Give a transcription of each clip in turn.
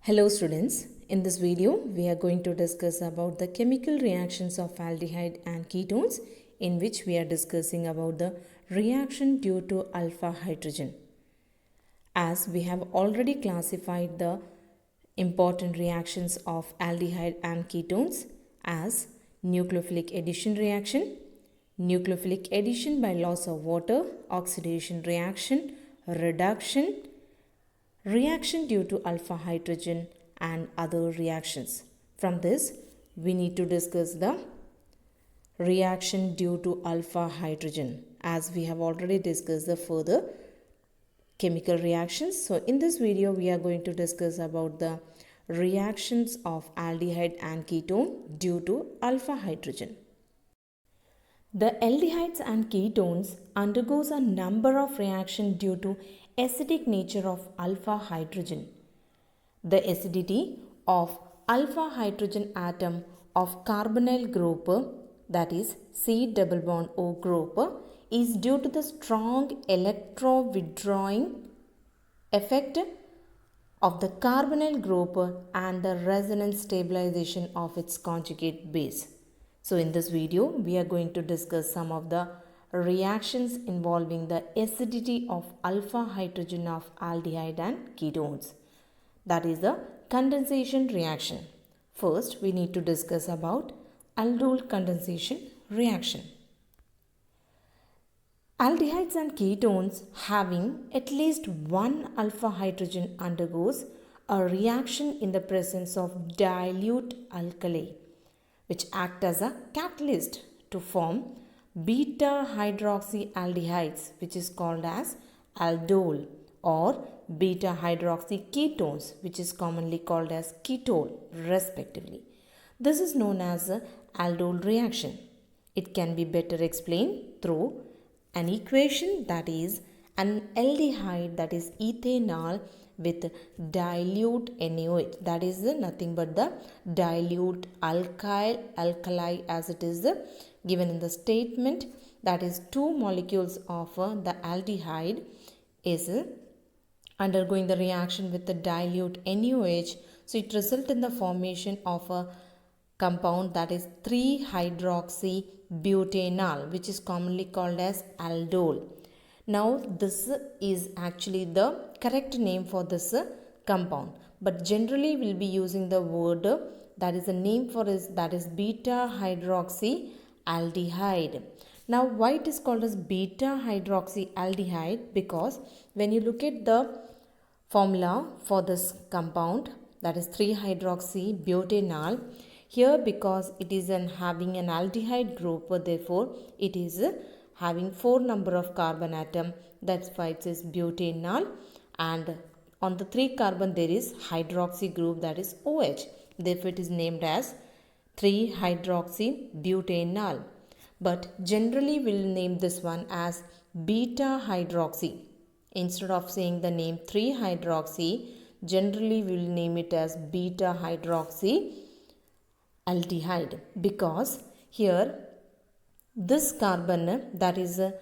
Hello students, in this video we are going to discuss about the chemical reactions of aldehyde and ketones, in which we are discussing about the reaction due to alpha hydrogen. As we have already classified the important reactions of aldehyde and ketones as nucleophilic addition reaction, nucleophilic addition by loss of water, oxidation reaction, reduction, reaction due to alpha hydrogen and other reactions. From this, we need to discuss the reaction due to alpha hydrogen, as we have already discussed the further chemical reactions. So in this video, we are going to discuss about the reactions of aldehyde and ketone due to alpha hydrogen. The aldehydes and ketones undergoes a number of reactions due to acidic nature of alpha hydrogen. The acidity of alpha hydrogen atom of carbonyl group, that is C double bond O group, is due to the strong electro-withdrawing effect of the carbonyl group and the resonance stabilization of its conjugate base. So in this video, we are going to discuss some of the reactions involving the acidity of alpha hydrogen of aldehyde and ketones. That is the condensation reaction. First, we need to discuss about aldol condensation reaction. Aldehydes and ketones having at least one alpha hydrogen undergoes a reaction in the presence of dilute alkali, which act as a catalyst to form beta hydroxyaldehydes, which is called as aldol, or beta hydroxyketones, which is commonly called as ketol, respectively. This is known as a aldol reaction. It can be better explained through an equation, that is an aldehyde, that is ethanol, with dilute NaOH, that is nothing but the dilute alkali as it is given in the statement, that is two molecules of the aldehyde is undergoing the reaction with the dilute NaOH. So it results in the formation of a compound, that is 3-hydroxybutanol, which is commonly called as aldol. Now this is actually the correct name for this compound, but generally we'll be using the word that is the name for is, that is beta hydroxyaldehyde. Now why it is called as beta hydroxyaldehyde? Because when you look at the formula for this compound, that is 3-hydroxybutanol, here because it is having an aldehyde group, therefore it is having 4 number of carbon atom, that's why it says butanol, and on the 3 carbon there is hydroxy group, that is OH, therefore it is named as 3-hydroxybutanol. But generally we will name this one as beta hydroxy. Instead of saying the name 3-hydroxy, generally we will name it as beta hydroxyaldehyde, because here this carbon, that is the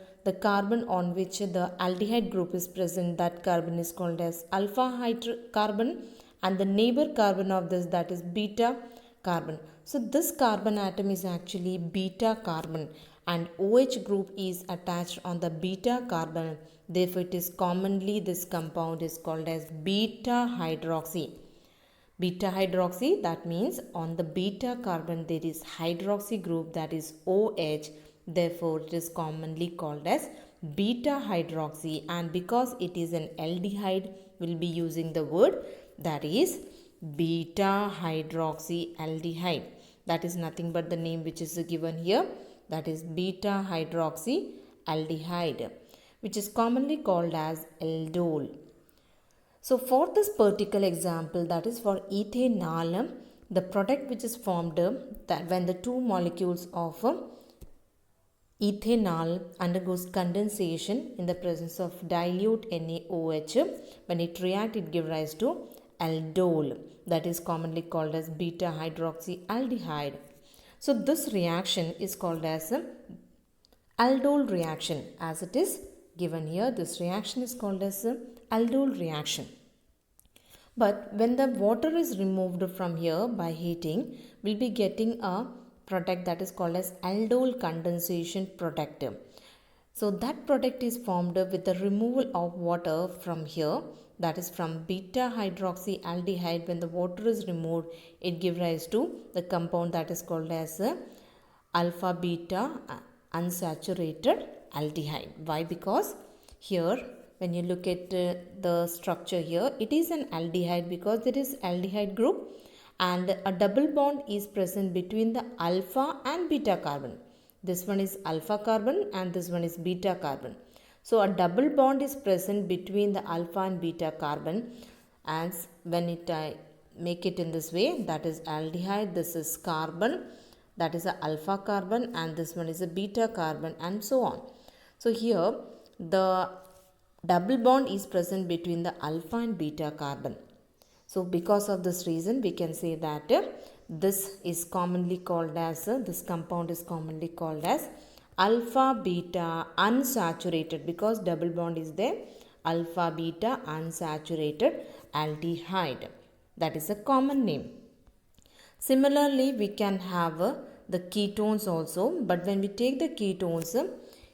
carbon on which the aldehyde group is present, that carbon is called as alpha carbon, and the neighbor carbon of this, that is beta carbon. So this carbon atom is actually beta carbon and OH group is attached on the beta carbon. Therefore it is commonly, this compound is called as beta hydroxy. Beta hydroxy, that means on the beta carbon there is hydroxy group, that is OH, therefore it is commonly called as beta hydroxy, and because it is an aldehyde, we will be using the word that is beta hydroxyaldehyde. That is nothing but the name which is given here, that is beta hydroxyaldehyde, which is commonly called as aldol. So for this particular example, that is for ethanol, the product which is formed, that when the two molecules of ethanol undergoes condensation in the presence of dilute NaOH, when it reacts, it gives rise to aldol, that is commonly called as beta hydroxyaldehyde. So this reaction is called as aldol reaction, as it is given here. This reaction is called as aldol reaction. But when the water is removed from here by heating, we'll be getting a product that is called as aldol condensation product. So that product is formed with the removal of water from here, that is from beta hydroxyaldehyde. When the water is removed, it gives rise to the compound that is called as alpha beta unsaturated aldehyde. Why? Because here when you look at the structure here, it is an aldehyde because there is aldehyde group and a double bond is present between the alpha and beta carbon. This one is alpha carbon and this one is beta carbon. So a double bond is present between the alpha and beta carbon, and when it make it in this way, that is aldehyde, this is carbon, that is a alpha carbon, and this one is a beta carbon, and so on. So here the double bond is present between the alpha and beta carbon. So because of this reason, we can say that this is commonly called as, this compound is commonly called as alpha beta unsaturated, because double bond is there, alpha beta unsaturated aldehyde. That is a common name. Similarly, we can have the ketones also, but when we take the ketones,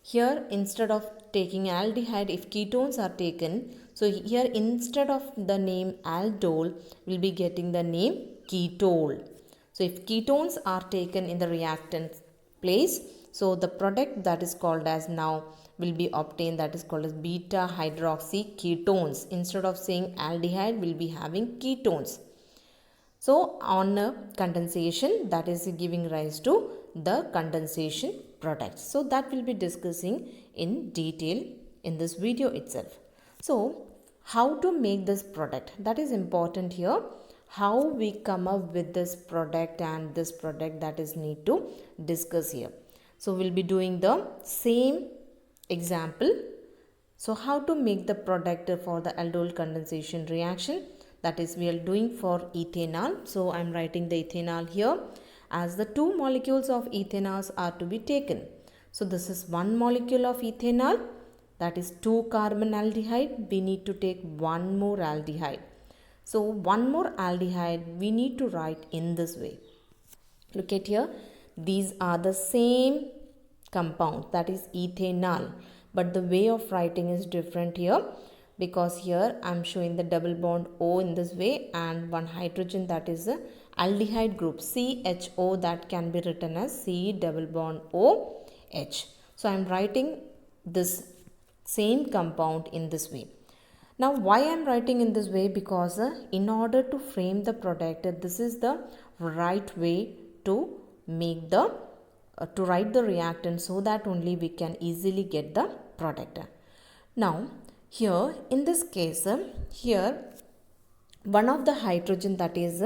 here instead of taking aldehyde, if ketones are taken, so here instead of the name aldol, we'll be getting the name ketol. So if ketones are taken in the reactant place, so the product that is called as now will be obtained, that is called as beta hydroxy ketones. Instead of saying aldehyde, we'll be having ketones. So on condensation, that is giving rise to the condensation product. So that we'll be discussing in detail in this video itself. So how to make this product, that is important here. How we come up with this product and this product, that is need to discuss here. So we'll be doing the same example. So how to make the product for the aldol condensation reaction, that is we are doing for ethanol. So I am writing the ethanol here as the two molecules of ethanols are to be taken. So this is one molecule of ethanol, that is 2 carbon aldehyde. We need to take one more aldehyde. So one more aldehyde we need to write in this way. Look at here, these are the same compound, that is ethanol, but the way of writing is different here, because here I am showing the double bond O in this way and one hydrogen, that is a aldehyde group CHO, that can be written as C double bond OH. So I am writing this same compound in this way. Now why I am writing in this way, because in order to frame the product, this is the right way to make the to write the reactant, so that only we can easily get the product. Now here in this case, here one of the hydrogen, that is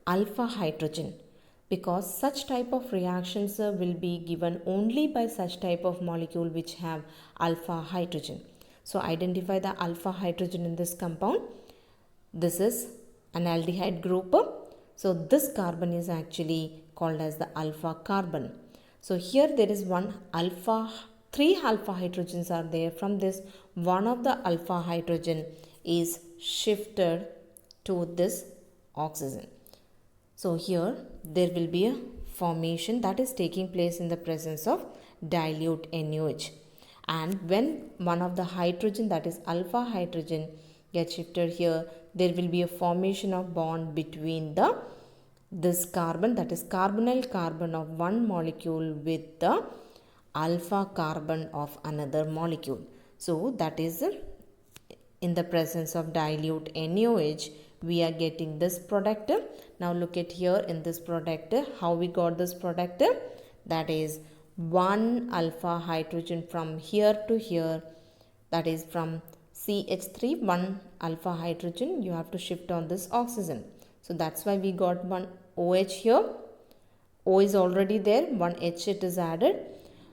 alpha hydrogen, because such type of reactions will be given only by such type of molecule which have alpha hydrogen. So identify the alpha hydrogen in this compound. This is an aldehyde group. So this carbon is actually called as the alpha carbon. So here there is one alpha, 3 alpha hydrogens are there. From this, one of the alpha hydrogen is shifted to this oxygen. So here there will be a formation that is taking place in the presence of dilute NaOH. And when one of the hydrogen, that is alpha hydrogen, gets shifted here, there will be a formation of bond between this carbon, that is carbonyl carbon of one molecule, with the alpha carbon of another molecule. So that is in the presence of dilute NaOH, we are getting this product. Now look at here in this product, how we got this product, that is one alpha hydrogen from here to here, that is from CH3, one alpha hydrogen, you have to shift on this oxygen. So that's why we got one OH here. O is already there, one H it is added,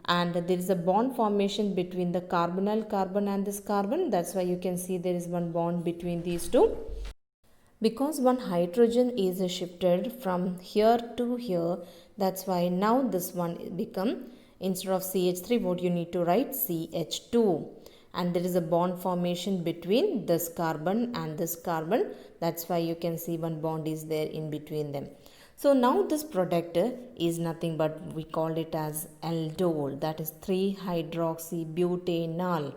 and there is a bond formation between the carbonyl carbon and this carbon. That's why you can see there is one bond between these two. Because one hydrogen is shifted from here to here, that's why now this one become, instead of CH3, what you need to write, CH2. and there is a bond formation between this carbon and this carbon. That's why you can see one bond is there in between them. So now this product is nothing but we call it as aldol, that is 3-hydroxybutanol,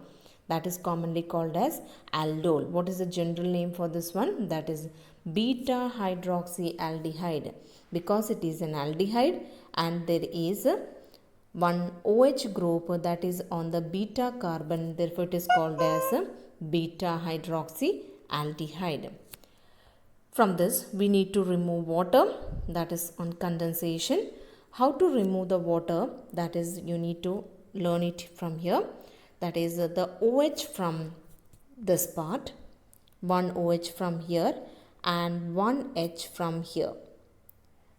that is commonly called as aldol. What is the general name for this one? That is beta hydroxyaldehyde, because it is an aldehyde and there is one OH group that is on the beta carbon, therefore it is called as beta hydroxyaldehyde. From this we need to remove water, that is on condensation. How to remove the water? That is, you need to learn it from here. That is the OH from this part, one OH from here and one H from here.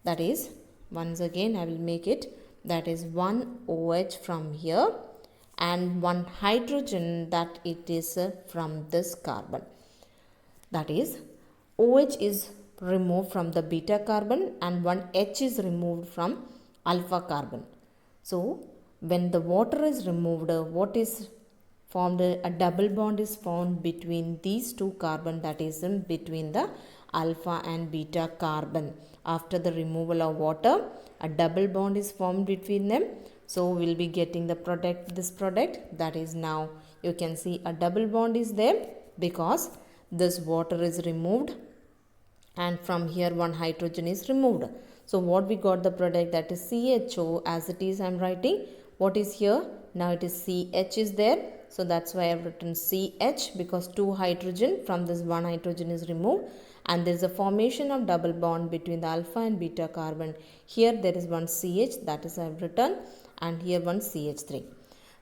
That is, once again I will make it, that is one OH from here and one hydrogen that it is from this carbon. That is, OH is removed from the beta carbon and one H is removed from alpha carbon. So when the water is removed, what is formed? A double bond is formed between these two carbon, that is between the alpha and beta carbon. After the removal of water, a double bond is formed between them. So we'll be getting the product, this product, that is, now you can see a double bond is there because this water is removed and from here one hydrogen is removed. So what we got the product, that is CHO, as it is I am writing. What is here? Now it is CH is there. So that's why I have written CH, because two hydrogen from this one hydrogen is removed and there is a formation of double bond between the alpha and beta carbon. Here there is one CH, that is I have written, and here one CH3.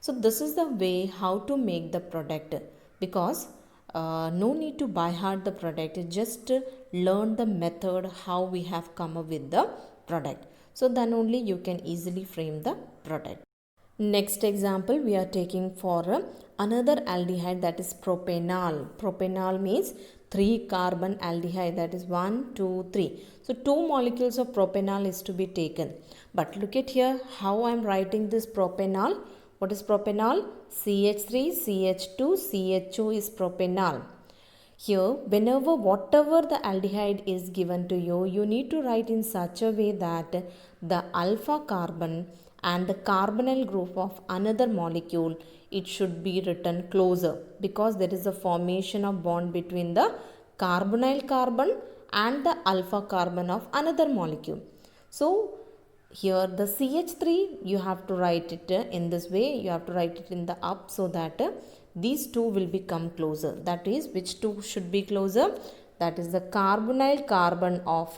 So this is the way how to make the product, because no need to buy hard the product, just learn the method how we have come up with the product. So then only you can easily frame the product. Next example we are taking for another aldehyde, that is propanol. Propanol means 3 carbon aldehyde, that is 1, 2, 3. So 2 molecules of propanol is to be taken. But look at here how I am writing this propanol. What is propanol? CH3, CH2, CHO is propanol. Here, whenever whatever the aldehyde is given to you, you need to write in such a way that the alpha carbon and the carbonyl group of another molecule, it should be written closer, because there is a formation of bond between the carbonyl carbon and the alpha carbon of another molecule. So here the CH3, you have to write it in this way, you have to write it in the up, so that these two will become closer. That is, which two should be closer? That is the carbonyl carbon of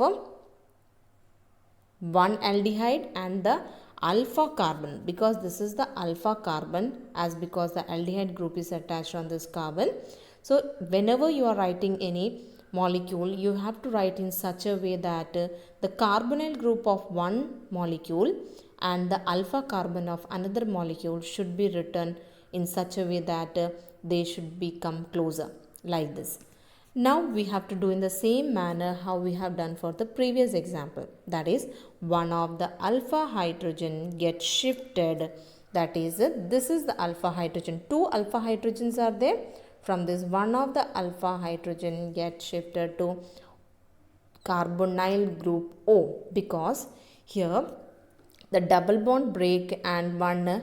one aldehyde and the alpha carbon, because this is the alpha carbon, as because the aldehyde group is attached on this carbon. So whenever you are writing any molecule, you have to write in such a way that the carbonyl group of one molecule and the alpha carbon of another molecule should be written in such a way that they should become closer, like this. Now we have to do in the same manner how we have done for the previous example. That is, one of the alpha hydrogen gets shifted. That is, this is the alpha hydrogen. 2 alpha hydrogens are there. From this, one of the alpha hydrogen gets shifted to carbonyl group O, because here the double bond break and one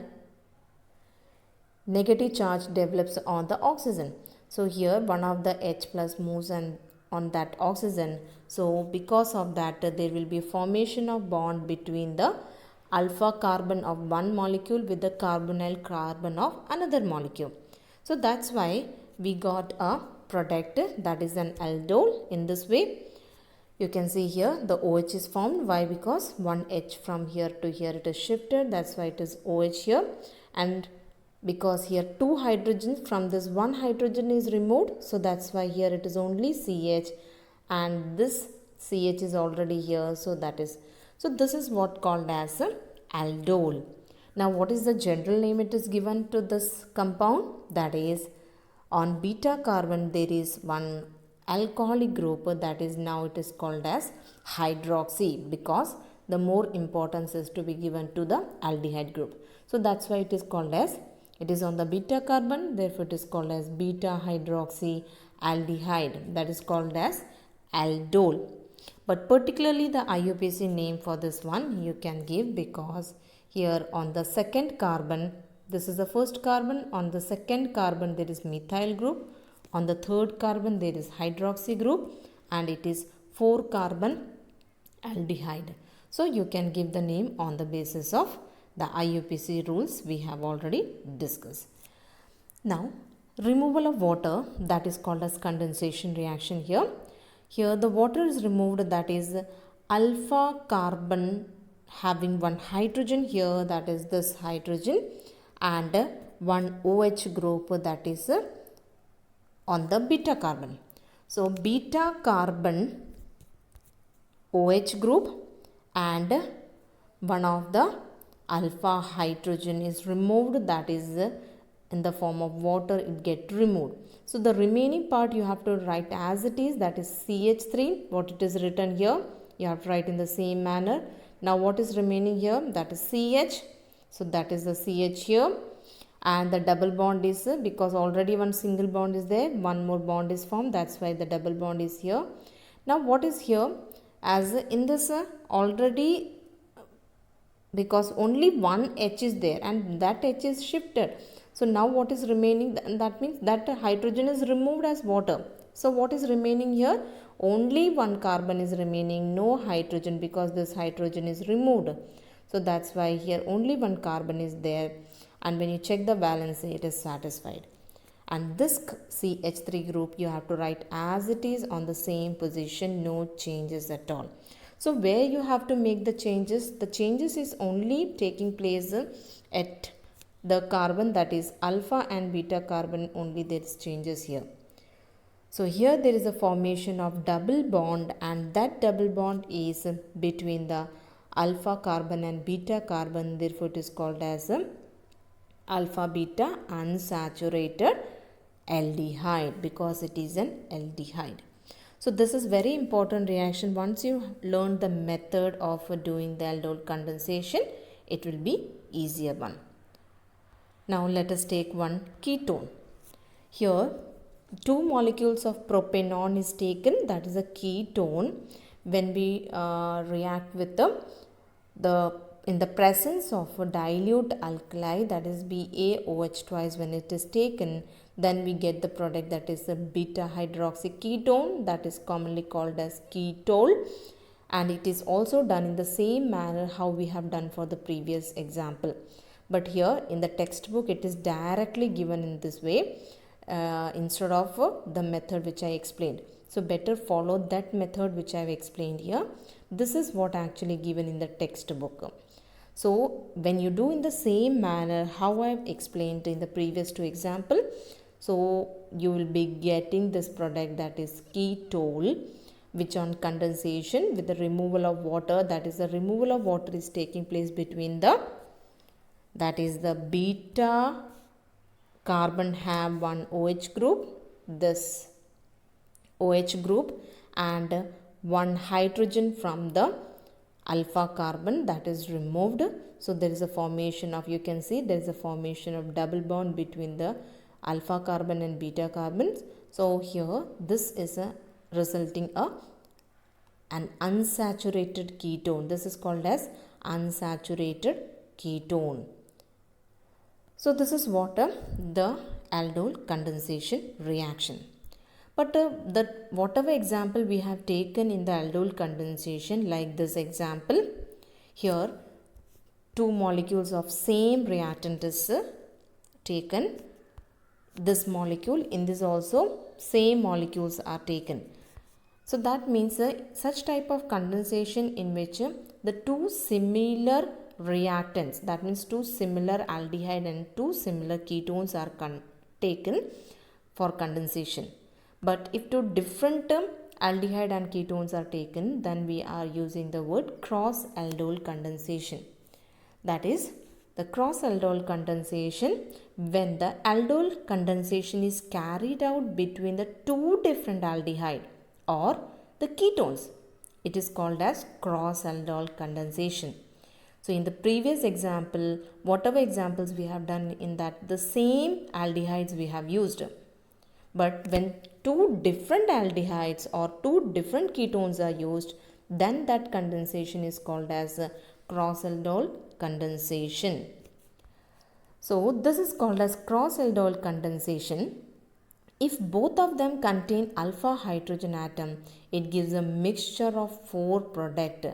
negative charge develops on the oxygen. So here one of the H plus moves and on that oxygen. So because of that, there will be formation of bond between the alpha carbon of one molecule with the carbonyl carbon of another molecule. So that's why we got a product, that is an aldol. In this way, you can see here the OH is formed. Why? Because one H from here to here it is shifted. That's why it is OH here. And because here 2 hydrogens from this one hydrogen is removed, so that's why here it is only CH, and this CH is already here, so that is, so this is what called as aldol. Now what is the general name it is given to this compound? That is, on beta carbon there is one alcoholic group, that is, now it is called as hydroxy, because the more importance is to be given to the aldehyde group. So that's why it is called as It is on the beta carbon, therefore it is called as beta hydroxyaldehyde, that is called as aldol. But particularly the IUPAC name for this one you can give, because here on the second carbon, this is the first carbon, on the second carbon there is methyl group, on the third carbon there is hydroxy group, and it is 4 carbon aldehyde. So you can give the name on the basis of the IUPAC rules we have already discussed. Now, removal of water, that is called as condensation reaction here. Here the water is removed, that is alpha carbon having one hydrogen here, that is this hydrogen, and one OH group, that is on the beta carbon. So beta carbon OH group and one of the alpha hydrogen is removed, that is in the form of water it get removed. So the remaining part you have to write as it is, that is CH3, what it is written here you have to write in the same manner. Now what is remaining here, that is CH, so that is the CH here, and the double bond is, because already one single bond is there, one more bond is formed, that's why the double bond is here. Now what is here, as in this already, because only one H is there and that H is shifted, so now what is remaining, that means that hydrogen is removed as water. So what is remaining here, only one carbon is remaining, no hydrogen, because this hydrogen is removed. So that's why here only one carbon is there, and when you check the valency it is satisfied. And this CH3 group you have to write as it is on the same position, no changes at all. So where you have to make the changes is only taking place at the carbon, that is alpha and beta carbon, only there is changes here. So here there is a formation of double bond, and that double bond is between the alpha carbon and beta carbon, therefore it is called as alpha beta unsaturated aldehyde, because it is an aldehyde. So this is very important reaction. Once you learn the method of doing the aldol condensation, it will be easier one. Now let us take one ketone. Here 2 molecules of propanol is taken, that is a ketone. When we react with in the presence of a dilute alkali, that is BaOH twice, when it is taken, then we get the product, that is a beta hydroxy ketone, that is commonly called as ketol, and it is also done in the same manner how we have done for the previous example. But here in the textbook it is directly given in this way instead of the method which I explained. So better follow that method which I have explained here. This is what actually given in the textbook. So when you do in the same manner how I have explained in the previous 2 example, so you will be getting this product, that is ketol, which on condensation with the removal of water, that is the removal of water is taking place between the, that is the beta carbon have one OH group, this OH group, and one hydrogen from the alpha carbon, that is removed. So there is a formation of, you can see there is a formation of double bond between the alpha carbon and beta carbons. So here this is a resulting an unsaturated ketone. This is called as unsaturated ketone. So this is what the aldol condensation reaction. But whatever example we have taken in the aldol condensation, like this example, here 2 molecules of same reactant is taken. This molecule, in this also same molecules are taken. So that means such type of condensation in which the 2 similar reactants, that means 2 similar aldehyde and 2 similar ketones are taken for condensation. But if 2 different aldehyde and ketones are taken, then we are using the word cross aldol condensation. That is the cross aldol condensation, when the aldol condensation is carried out between the 2 different aldehyde or the ketones, it is called as cross aldol condensation. So in the previous example, whatever examples we have done in that, the same aldehydes we have used. But when two different aldehydes or two different ketones are used, then that condensation is called as a cross-aldol condensation. So this is called as cross-aldol condensation. If both of them contain alpha hydrogen atom, it gives a mixture of 4 product.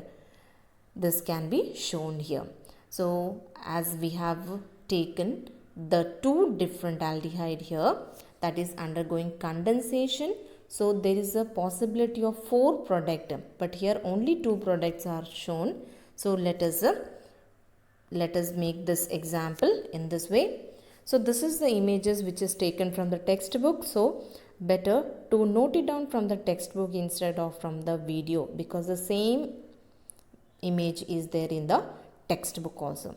This can be shown here. So as we have taken the two different aldehyde here, that is undergoing condensation, so there is a possibility of 4 product, but here only 2 products are shown. So let us make this example in this way. So this is the images which is taken from the textbook. So better to note it down from the textbook instead of from the video, because the same image is there in the textbook also.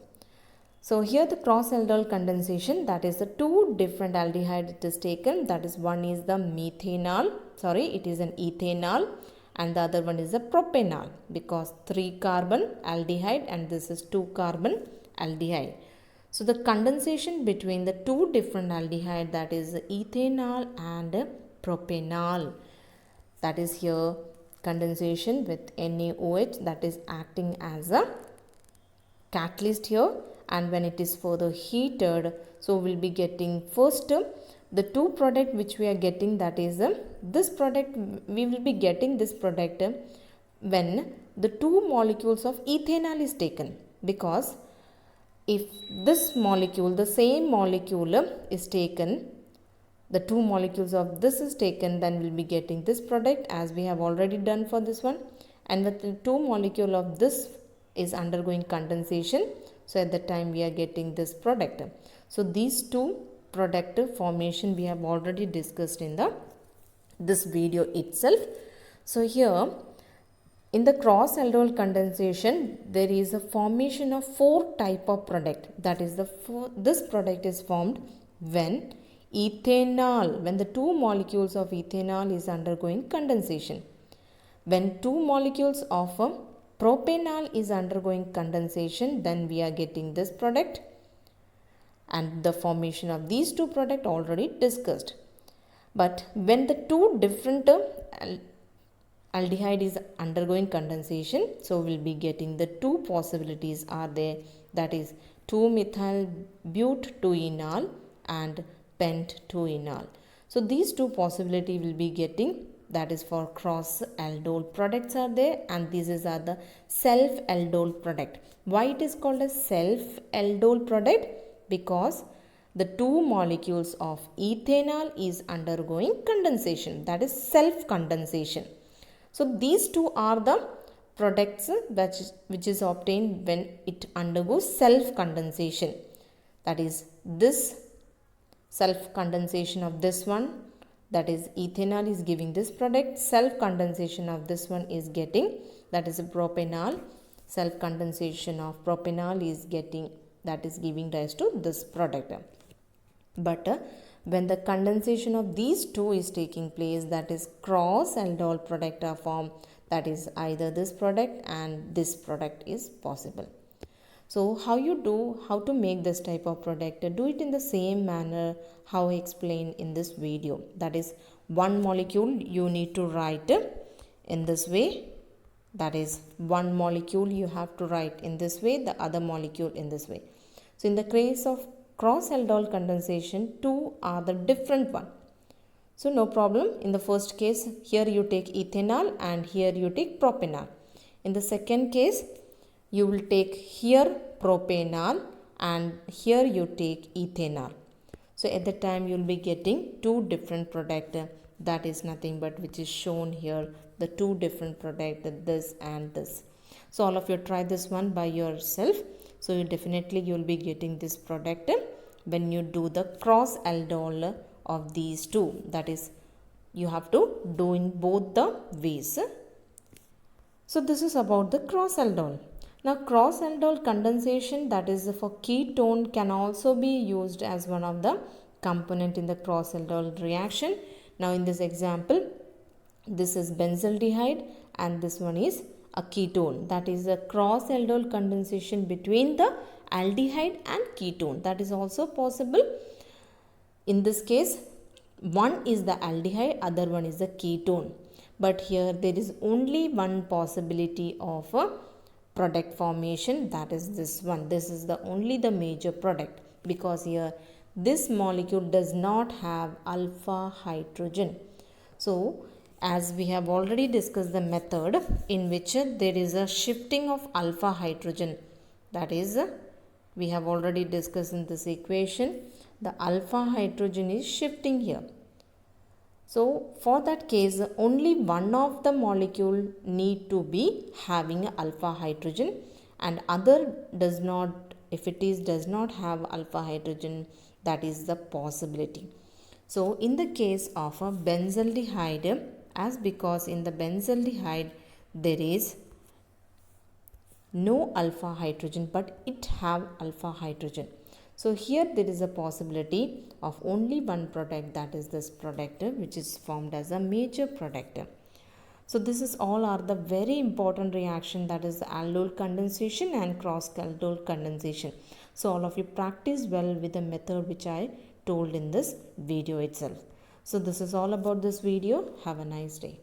So here the cross-aldol condensation, that is the two different aldehyde it is taken. That is, one is the it is an ethanol, and the other one is the propanol, because 3 carbon aldehyde and this is 2 carbon aldehyde. So the condensation between the two different aldehyde, that is ethanol and propanol, that is here condensation with NaOH, that is acting as a catalyst here, and when it is further heated, so we'll be getting first the two product which we are getting, that is this product. We will be getting this product when the two molecules of ethanol is taken, because if this molecule, the same molecule is taken, the two molecules of this is taken, then we'll be getting this product as we have already done for this one. And with the two molecule of this is undergoing condensation, so at the time we are getting this product. So these two product formation we have already discussed in this video itself. So here in the cross-aldol condensation, there is a formation of 4 type of product. That is this product is formed when the two molecules of ethanol is undergoing condensation. When two molecules of propanol is undergoing condensation, then we are getting this product, and the formation of these two product already discussed. But when the two different aldehyde is undergoing condensation, so we'll be getting the two possibilities are there, that is 2-methyl-but-2-enol and pent-2-enol. So these two possibility will be getting, that is for cross-aldol products are there, and these are the self-aldol product. Why it is called a self-aldol product? Because the two molecules of ethanol is undergoing condensation, that is self-condensation. So these two are the products which is obtained when it undergoes self-condensation. That is this self-condensation of this one, that is ethanol is giving this product, self-condensation of this one is getting, that is a propanol, self-condensation of propanol is getting, that is giving rise to this product. But when the condensation of these two is taking place, that is cross-aldol product are formed, that is either this product and this product is possible. So how to make this type of product? Do it in the same manner how I explained in this video. That is, one molecule you need to write in this way. That is, one molecule you have to write in this way, the other molecule in this way. So in the case of cross-aldol condensation, two are the different one. So no problem. In the first case, here you take ethanol and here you take propanol. In the second case, you will take here propanol and here you take ethanol. So at the time you will be getting two different product. That is nothing but which is shown here, the two different product, this and this. So all of you try this one by yourself. So you will be getting this product when you do the cross-aldol of these two. That is, you have to do in both the ways. So this is about the cross-aldol. Now cross-aldol condensation, that is for ketone, can also be used as one of the component in the cross-aldol reaction. Now in this example, this is benzaldehyde and this one is a ketone, that is a cross aldol condensation between the aldehyde and ketone, that is also possible. In this case, one is the aldehyde, other one is the ketone, but here there is only one possibility of a product formation, that is this one. This is the only the major product, because here this molecule does not have alpha hydrogen. So as we have already discussed the method in which there is a shifting of alpha hydrogen, that is we have already discussed in this equation, the alpha hydrogen is shifting here. So for that case, only one of the molecule need to be having alpha hydrogen, and other does not, if it is does not have alpha hydrogen, that is the possibility. So in the case of a benzaldehyde, as because in the benzaldehyde there is no alpha hydrogen, but it have alpha hydrogen. So here there is a possibility of only one product, that is this product which is formed as a major product. So this is all are the very important reaction, that is the aldol condensation and cross aldol condensation. So all of you practice well with the method which I told in this video itself. So this is all about this video. Have a nice day.